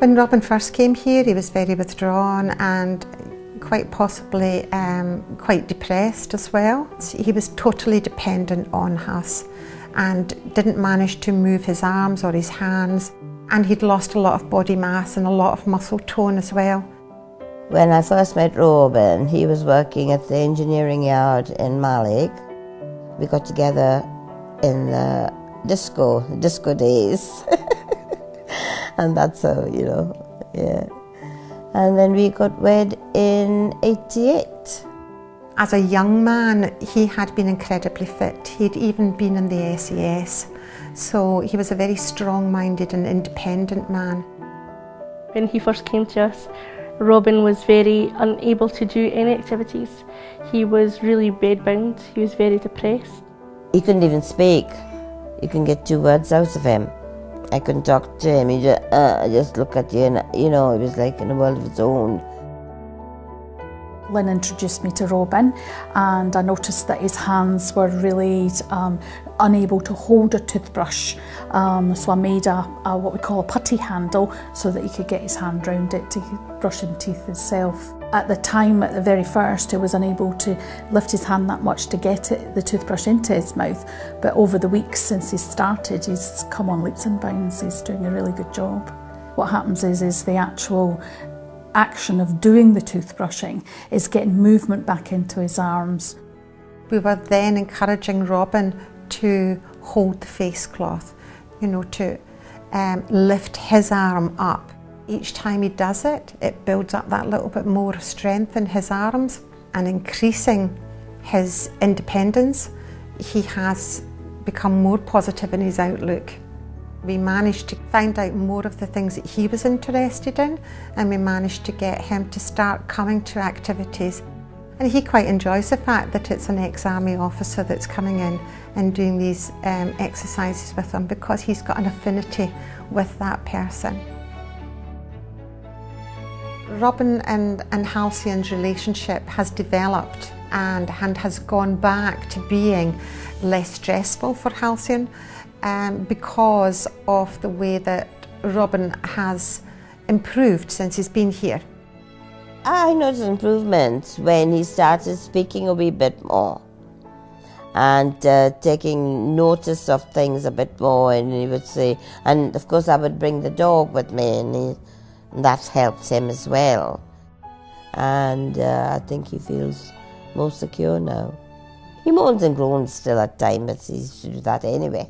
When Robin first came here, he was very withdrawn and quite possibly quite depressed as well. He was totally dependent on us and didn't manage to move his arms or his hands, and he'd lost a lot of body mass and a lot of muscle tone as well. When I first met Robin, he was working at the engineering yard in Malik. We got together in the disco days. And that's how, yeah. And then we got wed in '88. As a young man, he had been incredibly fit. He'd even been in the SAS. So he was a very strong-minded and independent man. When he first came to us, Robin was very unable to do any activities. He was really bedbound, he was very depressed. He couldn't even speak. You can get 2 words out of him. I couldn't talk to him. He just look at you and, he was like in a world of his own. Lynn introduced me to Robin, and I noticed that his hands were really unable to hold a toothbrush. So I made a what we call a putty handle so that he could get his hand round it to brush his teeth himself. At the time, at the very first, he was unable to lift his hand that much to get the toothbrush into his mouth. But over the weeks since he started, he's come on leaps and bounds. He's doing a really good job. What happens is the actual action of doing the toothbrushing is getting movement back into his arms. We were then encouraging Robin to hold the face cloth, to lift his arm up. Each time he does it, it builds up that little bit more strength in his arms and increasing his independence. He has become more positive in his outlook. We managed to find out more of the things that he was interested in, and we managed to get him to start coming to activities. And he quite enjoys the fact that it's an ex-army officer that's coming in and doing these exercises with him, because he's got an affinity with that person. Robin and Halcyon's relationship has developed and has gone back to being less stressful for Halcyon. Because of the way that Robin has improved since he's been here. I noticed improvements when he started speaking a wee bit more and taking notice of things a bit more, and he would say, and of course I would bring the dog with me, and that helped him as well. And I think he feels more secure now. He moans and groans still at times, but he should do that anyway.